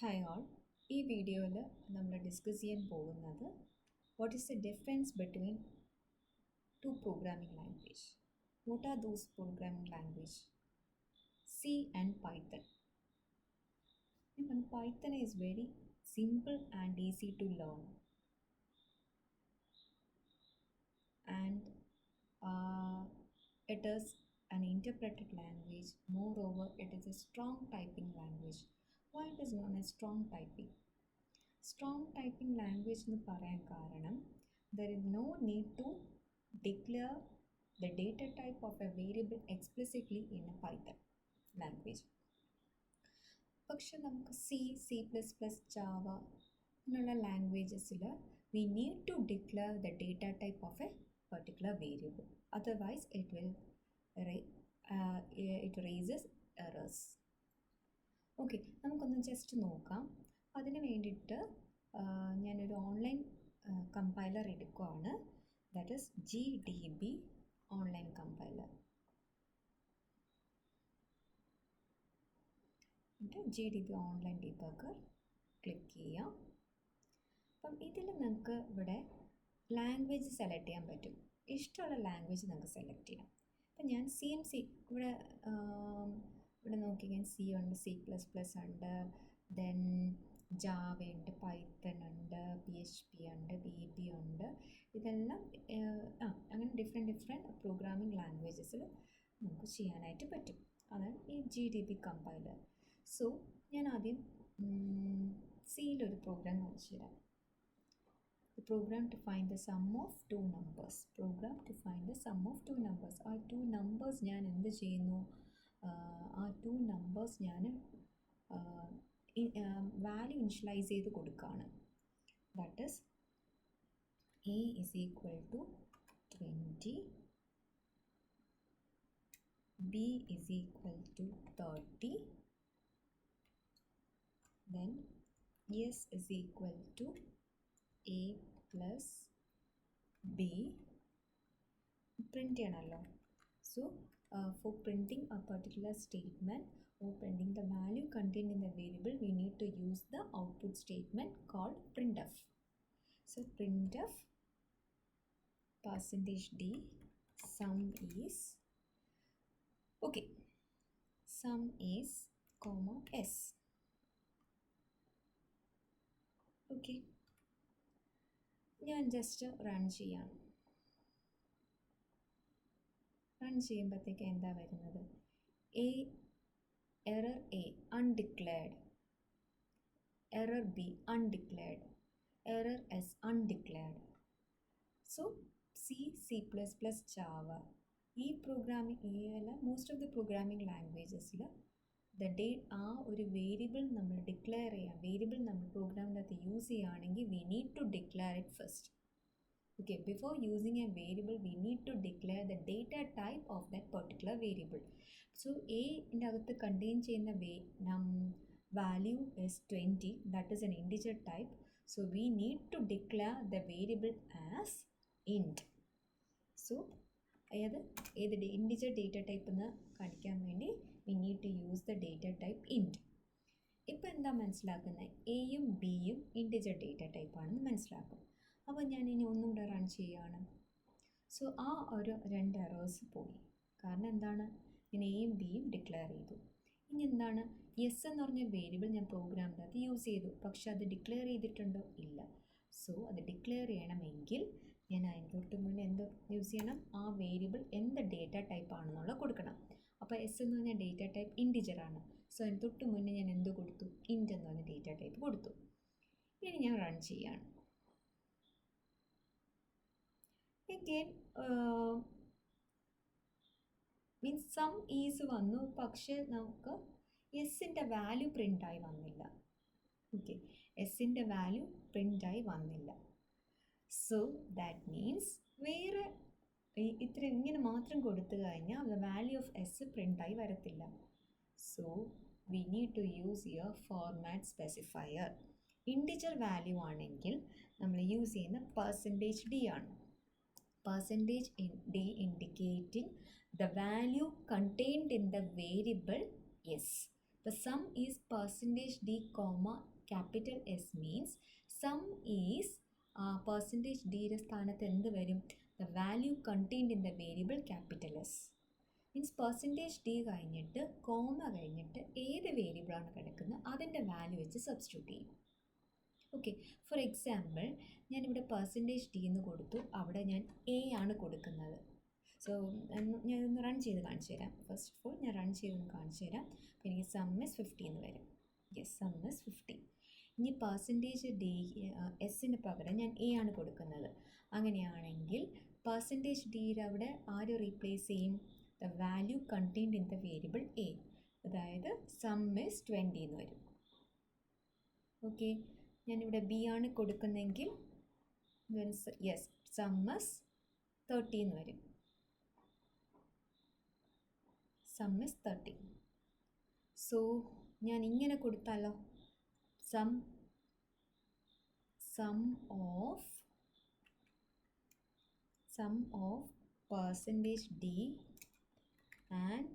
Hi all. ഈ വീഡിയോയിൽ നമ്മൾ ഡിസ്കസ് ചെയ്യാൻ പോകുന്നത് what is the difference between two programming language. What are those programming language? C and Python. And Python is very simple and easy to learn. And it is an interpreted language. Moreover, it is a strong typing language. Why it is known as strong typing? Strong typing language എന്ന് പറയാൻ കാരണം there is no need to declare the data type of a variable explicitly in a Python language. പക്ഷെ നമുക്ക് C++, Java എന്നുള്ള ലാംഗ്വേജസിൽ we need to declare the data type of a particular variable. Otherwise, it raises errors. Okay, നമുക്കൊന്ന് just നോക്കാം. അതിന് വേണ്ടിയിട്ട് ഞാനൊരു online compiler എടുക്കുകയാണ്. That is GDB online compiler. GDB online debugger click ചെയ്യാം. അപ്പം ഇതിൽ നിങ്ങൾക്ക് ഇവിടെ ലാംഗ്വേജ് സെലക്ട് ചെയ്യാൻ പറ്റും. ഇഷ്ടമുള്ള ലാംഗ്വേജ് നിങ്ങൾക്ക് സെലക്ട് ചെയ്യാം. അപ്പം ഞാൻ CMC ഇവിടെ നോക്കിക്കഴിഞ്ഞാൽ C ഉണ്ട്, C++ ഉണ്ട്, ദെൻ ജാവ ഉണ്ട്, പൈത്തൺ ഉണ്ട്, PHP ഉണ്ട്, VB ഉണ്ട്. ഇതെല്ലാം അങ്ങനെ ഡിഫറെൻറ്റ് പ്രോഗ്രാമിംഗ് ലാംഗ്വേജസിൽ നമുക്ക് ചെയ്യാനായിട്ട് പറ്റും. അതാണ് ഈ GDB കമ്പൈലർ. സോ ഞാൻ ആദ്യം സിയിലൊരു പ്രോഗ്രാം കാണിച്ചു തരാം. The program to find the sum of two numbers. Program to find the sum of two numbers. ആ two numbers ഞാൻ എന്ത് ചെയ്യുന്നു? ആ two numbers ഞാൻ വാല്യൂ ഇനിഷ്യലൈസ് ചെയ്ത് കൊടുക്കുകയാണ്. That is A is equal to 20, B is equal to 30, then S is equal to A plus B. Print ചെയ്യണമല്ലോ. So for printing a particular statement or printing the value contained in the variable, we need to use the output statement called printf. So printf %d sum is, okay, sum is comma s. Okay, ഞാൻ just run ചെയ്യാം. Run ചെയ്യുമ്പോഴത്തേക്ക് എന്താ വരുന്നത്? Error A undeclared, error B undeclared, error S undeclared. So C++, Java ഈ programming most of the programming ലാംഗ്വേജസിൽ ആ ഒരു variable നമ്മൾ ഡിക്ലെയർ ചെയ്യാം. വേരിയബിൾ നമ്മൾ പ്രോഗ്രാമിൻ്റെ അകത്ത് യൂസ് ചെയ്യുകയാണെങ്കിൽ we need to declare it first. Okay, before using a variable, we need to declare the data type of that particular variable. So A in the contain ചെയ്യുന്ന value is 20. That is an integer type. So we need to declare the variable as int. So ഏത് integer data type എന്ന് കാണിക്കാൻ വേണ്ടി we need to use the data type int. ഇപ്പം എന്താ മനസ്സിലാക്കുന്നത്? എയും ബിയും ഇൻഡിജർ ഡേറ്റ ടൈപ്പാണെന്ന് മനസ്സിലാക്കും. അപ്പോൾ ഞാൻ ഇനി ഒന്നുകൂടെ റൺ ചെയ്യുകയാണ്. സോ ആ ഒരു 2 എറേഴ്സ് പോയി. കാരണം എന്താണ്? ഞാൻ എയും ബിയും ഡിക്ലെയർ ചെയ്തു. ഇനി എന്താണ്? എസ് എന്ന് പറഞ്ഞ വേരിയബിൾ ഞാൻ പ്രോഗ്രാമിൻ്റെ അകത്ത് യൂസ് ചെയ്തു. പക്ഷെ അത് ഡിക്ലെയർ ചെയ്തിട്ടുണ്ടോ? ഇല്ല. സോ അത് ഡിക്ലെയർ ചെയ്യണമെങ്കിൽ ഞാൻ അതിന് തൊട്ട് മുന്നേ എന്ത് യൂസ് ചെയ്യണം? ആ വേരിയബിൾ എന്ത് ഡേറ്റ ടൈപ്പ് ആണെന്നുള്ള കൊടുക്കണം. അപ്പോൾ എസ് എന്ന് പറഞ്ഞാൽ ഡേറ്റ ടൈപ്പ് ഇൻഡിജറാണ്. സോ അതിന് തൊട്ട് മുന്നേ ഞാൻ എന്ത് കൊടുത്തു? ഇൻറ്റ് എന്ന് പറഞ്ഞ ഡേറ്റ ടൈപ്പ് കൊടുത്തു. ഇനി ഞാൻ റൺ ചെയ്യാണ്. Again, മീൻസ് സം ഈസ് വന്നു, പക്ഷേ നമുക്ക് എസിൻ്റെ വാല്യൂ പ്രിൻ്റായി വന്നില്ല. ഓക്കെ, എസിൻ്റെ വാല്യൂ പ്രിൻ്റായി വന്നില്ല. സോ ദാറ്റ് മീൻസ് വേറെ ഇങ്ങനെ മാത്രം കൊടുത്തു കഴിഞ്ഞാൽ the value of S പ്രിൻ്റായി വരത്തില്ല. So we need to use your format specifier. Integer value ആണെങ്കിൽ നമ്മൾ യൂസ് ചെയ്യുന്ന %d ആണ്. %d indicating the value contained in the variable S. The sum is percentage d comma capital S means sum is percentage d യുടെ സ്ഥാനത്ത് എന്ത് വരും? The value contained in the variable capital S. Means percentage D കഴിഞ്ഞിട്ട് comma കഴിഞ്ഞിട്ട് ഏത് വേരിയബിളാണ് കിടക്കുന്നത് അതിൻ്റെ വാല്യൂ വെച്ച് സബ്സ്റ്റിറ്റ്യൂട്ട് ചെയ്യും. ഓക്കെ, ഫോർ എക്സാമ്പിൾ ഞാനിവിടെ പെർസെൻറ്റേജ് ഡി എന്ന് കൊടുത്തു, അവിടെ ഞാൻ എ ആണ് കൊടുക്കുന്നത്. സോ ഞാനൊന്ന് റൺ ചെയ്ത് കാണിച്ചു തരാം. ഫസ്റ്റ് ഓഫ് ഓൾ ഞാൻ റൺ ചെയ്തൊന്ന് കാണിച്ചു തരാം. അപ്പോൾ എനിക്ക് സം ഇസ് 50 എന്ന് വരും. Yes, some is 50. ഇനി പെർസെൻറ്റേജ് ഡി എസിന് പകരം ഞാൻ എ ആണ് കൊടുക്കുന്നത്. അങ്ങനെയാണെങ്കിൽ പെർസെൻറ്റേജ് ഡിയുടെ അവിടെ ആര് റീപ്ലേസ് ചെയ്യും? The value contained in the variable A, അതായത് സം ഇസ് 20 എന്ന് വരും. ഓക്കെ, ഞാനിവിടെ ബി ആണ് കൊടുക്കുന്നതെങ്കിൽ യെസ്, സം ഇസ് 30 എന്ന് വരും. Some is 30. സോ ഞാൻ ഇങ്ങനെ കൊടുത്താലോ, sum of percentage d and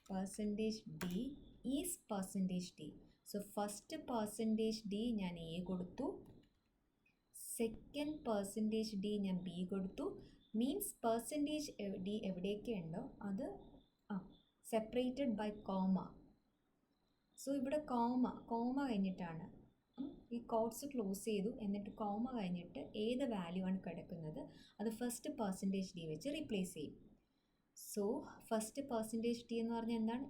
percentage d is percentage d. So first percentage d ഞാൻ a കൊടുത്തു, സെക്കൻഡ് percentage d ഞാൻ b കൊടുത്തു. മീൻസ് percentage d എവിടെയൊക്കെ ഉണ്ടോ അത് സെപ്പറേറ്റഡ് ബൈ കോമ. സോ ഇവിടെ കോമ കഴിഞ്ഞിട്ടാണ് ഈ കോഡ്സ് ക്ലോസ് ചെയ്തു, എന്നിട്ട് കോമ കഴിഞ്ഞിട്ട് ഏത് വാല്യൂ ആണ് കിടക്കുന്നത് അത് ഫസ്റ്റ് പെർസെൻറ്റേജ് ഡി വെച്ച് റീപ്ലേസ് ചെയ്യും. സോ ഫസ്റ്റ് പെർസെൻറ്റേജ് ഡി എന്ന് പറഞ്ഞാൽ എന്താണ്?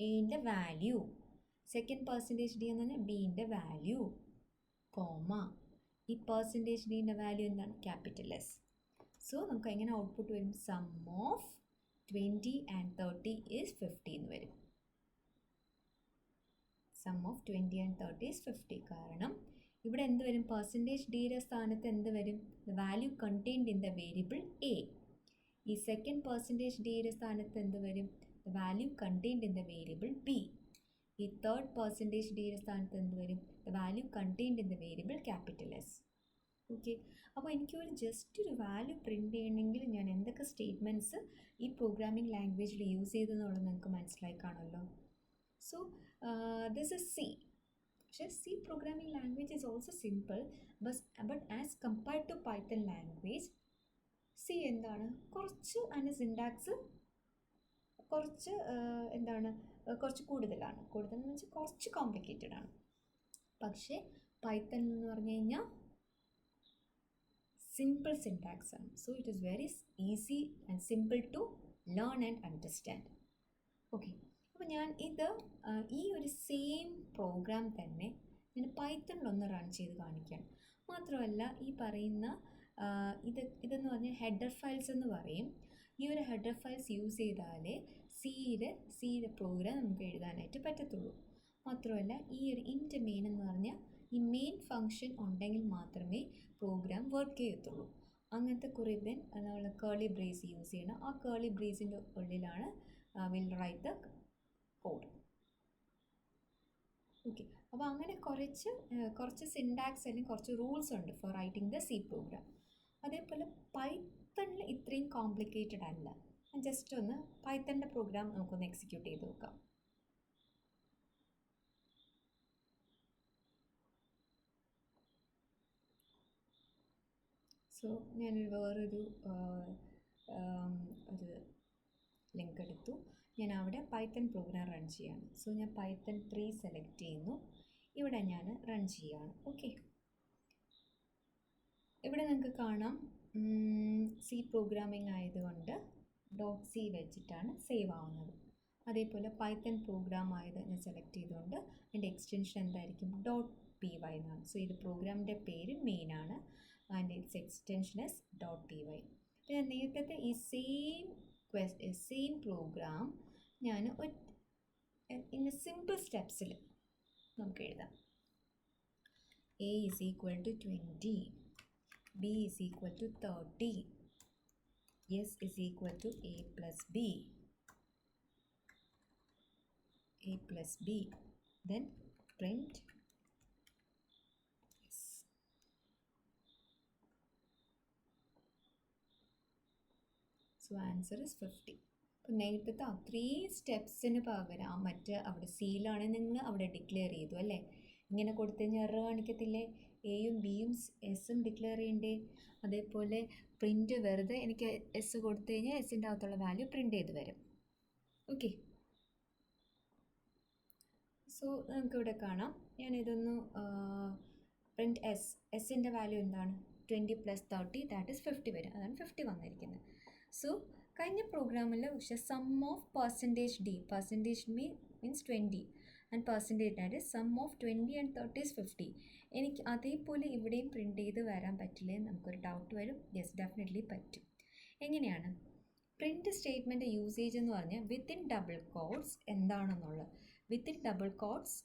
എയുടെ വാല്യൂ. സെക്കൻഡ് പെർസെൻറ്റേജ് ഡി എന്ന് പറഞ്ഞാൽ ബിൻ്റെ വാല്യൂ, കോമ. ഈ പെർസെൻറ്റേജ് ഡിൻ്റെ വാല്യൂ എന്താണ്? Capital S. സോ നമുക്ക് എങ്ങനെ ഔട്ട്പുട്ട് വരും? സം ഓഫ് 20 and 30 is 50 എന്ന് വരും. Sum of 20 and 30 is 50. കാരണം ഇവിടെ എന്ത് വരും? പെർസെൻറ്റേജ് ഡിയുടെ സ്ഥാനത്ത് എന്ത് വരും? The value contained in the variable A. ഈ സെക്കൻഡ് പെർസെൻറ്റേജ് ഡിയുടെ സ്ഥാനത്ത് എന്ത് വരും? The value contained in the variable B. ഈ തേർഡ് പെർസെൻറ്റേജ് ഡിയുടെ സ്ഥാനത്ത് എന്ത് വരും? The value contained in the variable capital S. Okay, അപ്പോൾ എനിക്കൊരു ജസ്റ്റ് ഒരു വാല്യൂ പ്രിൻറ്റ് ചെയ്യണമെങ്കിൽ ഞാൻ എന്തൊക്കെ സ്റ്റേറ്റ്മെൻറ്റ്സ് ഈ പ്രോഗ്രാമിംഗ് ലാംഗ്വേജിൽ യൂസ് ചെയ്തെന്നുള്ളത് നിങ്ങൾക്ക് മനസ്സിലായി കാണുമല്ലോ. So this is C. പക്ഷേ C programming language is also simple, but as compared to Python language C എന്താണ് കുറച്ച് അതിൻ്റെ സിൻടാക്സ് കുറച്ച് എന്താണ് കുറച്ച് കൂടുതലാണ്. കൂടുതലെന്ന് വെച്ചാൽ കുറച്ച് കോംപ്ലിക്കേറ്റഡ് ആണ്. പക്ഷേ പൈത്തൺ എന്ന് പറഞ്ഞു കഴിഞ്ഞാൽ സിമ്പിൾ സിൻടാക്സ് ആണ്. So it is very easy and simple to learn and understand. Okay, അപ്പോൾ ഞാൻ ഈ ഒരു സെയിം പ്രോഗ്രാം തന്നെ ഞാൻ പൈത്തണിലൊന്ന് റൺ ചെയ്ത് കാണിക്കുകയാണ്. മാത്രമല്ല ഈ പറയുന്ന ഇതെന്ന് പറഞ്ഞാൽ ഹെഡർ ഫയൽസ് എന്ന് പറയും. ഈ ഒരു ഹെഡർ ഫയൽസ് യൂസ് ചെയ്താലേ സിയുടെ പ്രോഗ്രാം നമുക്ക് എഴുതാനായിട്ട് പറ്റത്തുള്ളൂ. മാത്രമല്ല ഈ ഒരു ഇൻറ്റ് മെയിൻ എന്ന് പറഞ്ഞാൽ ഈ മെയിൻ ഫങ്ഷൻ ഉണ്ടെങ്കിൽ മാത്രമേ പ്രോഗ്രാം വർക്ക് ചെയ്യത്തുള്ളൂ. അങ്ങനത്തെ കുറേ നമ്മൾ കേളി ബ്രേസ് യൂസ് ചെയ്യണം. ആ കേളി ബ്രേസിൻ്റെ ഉള്ളിലാണ് will write the code. Okay, അപ്പോൾ അങ്ങനെ കുറച്ച് സിൻടാക്സ് അല്ലെങ്കിൽ കുറച്ച് റൂൾസ് ഉണ്ട് for writing the C program. അതേപോലെ പൈത്തണിൽ ഇത്രയും കോംപ്ലിക്കേറ്റഡ് അല്ല. ജസ്റ്റ് ഒന്ന് പൈത്തണിൻ്റെ പ്രോഗ്രാം നമുക്കൊന്ന് എക്സിക്യൂട്ട് ചെയ്ത് നോക്കാം. സോ ഞാനൊരു വേറൊരു ഒരു ലിങ്ക് എടുത്തു. ഞാൻ അവിടെ പൈത്തൺ പ്രോഗ്രാം റൺ ചെയ്യാണ്. സോ ഞാൻ പൈത്തൺ 3 സെലക്ട് ചെയ്യുന്നു. ഇവിടെ ഞാൻ റൺ ചെയ്യുകയാണ്. ഓക്കെ, ഇവിടെ നിങ്ങൾക്ക് കാണാം സി പ്രോഗ്രാമിംഗ് ആയതുകൊണ്ട് .c വെച്ചിട്ടാണ് സേവ് ആവുന്നത്. അതേപോലെ പൈത്തൺ പ്രോഗ്രാം ആയത് ഞാൻ സെലക്ട് ചെയ്തുകൊണ്ട് അതിൻ്റെ എക്സ്റ്റൻഷൻ എന്തായിരിക്കും? .py എന്നാണ്. സോ ഇത് പ്രോഗ്രാമിൻ്റെ പേര് മെയിൻ ആണ്. And it's extension is .py. ഞാൻ നേരത്തെ ഈ സെയിം പ്രോഗ്രാം ഞാൻ ഇൻ സിമ്പിൾ സ്റ്റെപ്സിൽ നമുക്ക് എഴുതാം. a is equal to 20, b is equal to 30, s is equal to a plus b, then print s. So answer is 50. നേരത്തെ അത്രയും സ്റ്റെപ്സിന് പകരം മറ്റ് അവിടെ സിയിലാണ് നിങ്ങൾ അവിടെ ഡിക്ലെയർ ചെയ്തു അല്ലേ. ഇങ്ങനെ കൊടുത്തു കഴിഞ്ഞാൽ എറർ കാണിക്കത്തില്ലേ. എയും ബിയും എസും ഡിക്ലെയർ ചെയ്യണ്ടേ. അതേപോലെ പ്രിൻ്റ് വെറുതെ എനിക്ക് എസ് കൊടുത്തു കഴിഞ്ഞാൽ എസിൻ്റെ അകത്തുള്ള വാല്യൂ പ്രിൻ്റ് ചെയ്ത് വരും. ഓക്കെ, സോ നമുക്കിവിടെ കാണാം. ഞാനിതൊന്ന് പ്രിൻറ്റ് എസിൻ്റെ വാല്യൂ എന്താണ് 20 + 30 ദാറ്റ് ഈസ് 50 വരും. അതാണ് 50 വന്നിരിക്കുന്നത്. സോ കഴിഞ്ഞ പ്രോഗ്രാമിൽ പക്ഷേ sum of percentage means 20 and percentage that is sum of 20 and 30 is 50. എനിക്ക് അതേപോലെ ഇവിടെയും പ്രിൻ്റ് ചെയ്ത് വരാൻ പറ്റില്ലേ എന്ന് നമുക്കൊരു ഡൗട്ട് വരും. യെസ്, ഡെഫിനറ്റ്ലി പറ്റും. എങ്ങനെയാണ് പ്രിൻ്റ് സ്റ്റേറ്റ്മെൻറ്റ് യൂസേജ് എന്ന് പറഞ്ഞാൽ വിത്തിൻ ഡബിൾ കോട്ട്സ് എന്താണെന്നുള്ളത്. വിത്തിൻ ഡബിൾ കോട്ട്സ്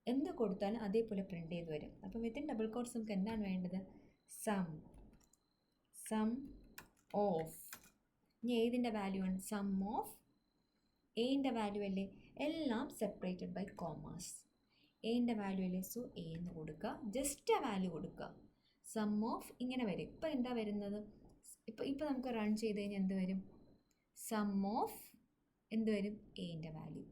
എന്ത് കൊടുത്താലും അതേപോലെ പ്രിൻ്റ് ചെയ്ത് വരും. അപ്പോൾ വിത്തിൻ ഡബിൾ കോട്ട്സ് നമുക്ക് എന്താണ് വേണ്ടത്? Sum of. ഇനി ഏതിൻ്റെ വാല്യൂ ആണ്? സം ഓഫ് എൻ്റെ വാല്യൂ അല്ലേ. എല്ലാം സെപ്പറേറ്റഡ് ബൈ കോമാസ്. എൻ്റെ വാല്യൂ അല്ലേ. സോ എ എന്ന് കൊടുക്കുക, ജസ്റ്റ് ആ വാല്യൂ കൊടുക്കുക. സം ഓഫ് ഇങ്ങനെ വരും. ഇപ്പോൾ എന്താ വരുന്നത്? ഇപ്പോൾ നമുക്ക് റൺ ചെയ്ത് കഴിഞ്ഞാൽ എന്ത് വരും? സം ഓഫ് എന്ത് വരും? എൻ്റെ വാല്യൂ.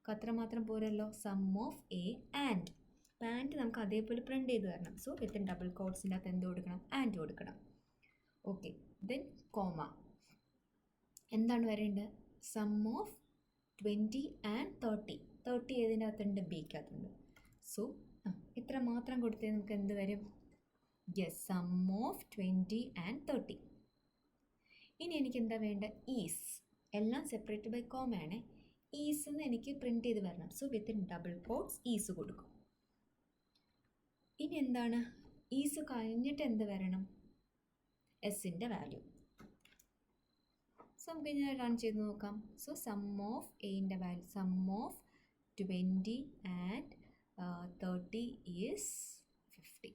അത്രമാത്രം പോരല്ലോ. സം ഓഫ് എ ആൻഡ് നമുക്ക് അതേപോലെ പ്രിൻ്റ് ചെയ്ത് തരണം. സോ വിത്തിൻ ഡബിൾ കോട്ട്സിൻ്റെ അകത്ത് എന്ത് കൊടുക്കണം? ആൻഡ് കൊടുക്കണം. Okay, then comma. എന്താണ് വരേണ്ടത്? സം ഓഫ് 20 ആൻഡ് 30 ഏതിൻ്റെ അകത്തുണ്ട്? ബിക്കകത്തുണ്ട്. സോ ഇത്ര മാത്രം കൊടുത്തേ നമുക്ക് എന്ത് വരും? Yes, sum of 20 and 30. ഇനി എനിക്ക് എന്താ വേണ്ട? ഈസ്. എല്ലാം സെപ്പറേറ്റ് ബൈ കോമയാണ്. ഈസ് എന്ന് എനിക്ക് പ്രിൻ്റ് ചെയ്ത് വരണം. So within double quotes is കൊടുക്കും. ഇനി എന്താണ്? ഈസ് കഴിഞ്ഞിട്ട് എന്ത് വരണം? എസിൻ്റെ വാല്യൂ. സോ നമുക്ക് ഇങ്ങനെ റൺ ചെയ്ത് നോക്കാം. സോ സം ഓഫ് എൻ്റെ value, sum of 20 and 30 is 50.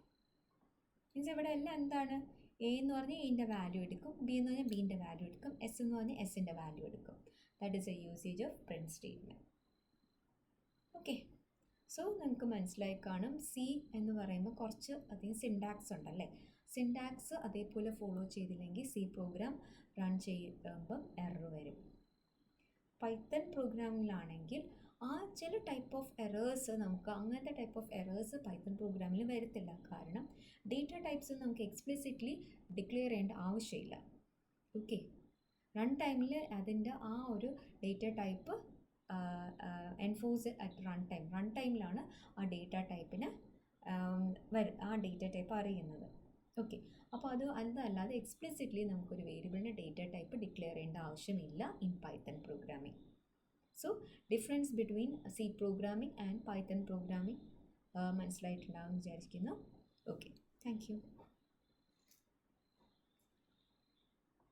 Means ഇവിടെ എല്ലാം എന്താണ്? എ എന്ന് പറഞ്ഞാൽ എൻ്റെ വാല്യൂ എടുക്കും, ബി എന്ന് പറഞ്ഞാൽ ബീൻ്റെ വാല്യൂ എടുക്കും, എസ് എന്ന് പറഞ്ഞാൽ എസിൻ്റെ വാല്യൂ എടുക്കും. That is A usage of print statement. Okay, so നമുക്ക് മനസ്സിലായി കാണും. സി എന്ന് പറയുമ്പോൾ കുറച്ച് അധികം സിൻടാക്സ് ഉണ്ടല്ലേ. സിൻടാക്സ് അതേപോലെ ഫോളോ ചെയ്തില്ലെങ്കിൽ സി പ്രോഗ്രാം റൺ ചെയ്യുമ്പം എറർ വരും. പൈത്തൺ പ്രോഗ്രാമിലാണെങ്കിൽ ആ ചില ടൈപ്പ് ഓഫ് എറേഴ്സ് നമുക്ക് അങ്ങനത്തെ ടൈപ്പ് ഓഫ് എറേഴ്സ് പൈത്തൺ പ്രോഗ്രാമിൽ വരത്തില്ല. കാരണം ഡേറ്റ ടൈപ്സ് നമുക്ക് എക്സ്പ്ലിസിറ്റ്ലി ഡിക്ലെയർ ചെയ്യേണ്ട ആവശ്യമില്ല. ഓക്കെ, റൺ ടൈമിൽ അതിൻ്റെ ആ ഒരു data type enforce at run ടൈമിലാണ് ആ ഡേറ്റ ടൈപ്പിന് ആ ഡേറ്റ ടൈപ്പ് അറിയുന്നത്. ഓക്കെ, അപ്പോൾ അതല്ലാതെ എക്സ്പ്ലിസിറ്റ്ലി നമുക്കൊരു വേരിയബിളിൻ്റെ ഡേറ്റ ടൈപ്പ് ഡിക്ലെയർ ചെയ്യേണ്ട ആവശ്യമില്ല in Python programming. So difference between C programming and Python programming മനസ്സിലായിട്ടുണ്ടാകുമെന്ന് വിചാരിക്കുന്നു. Okay, thank U.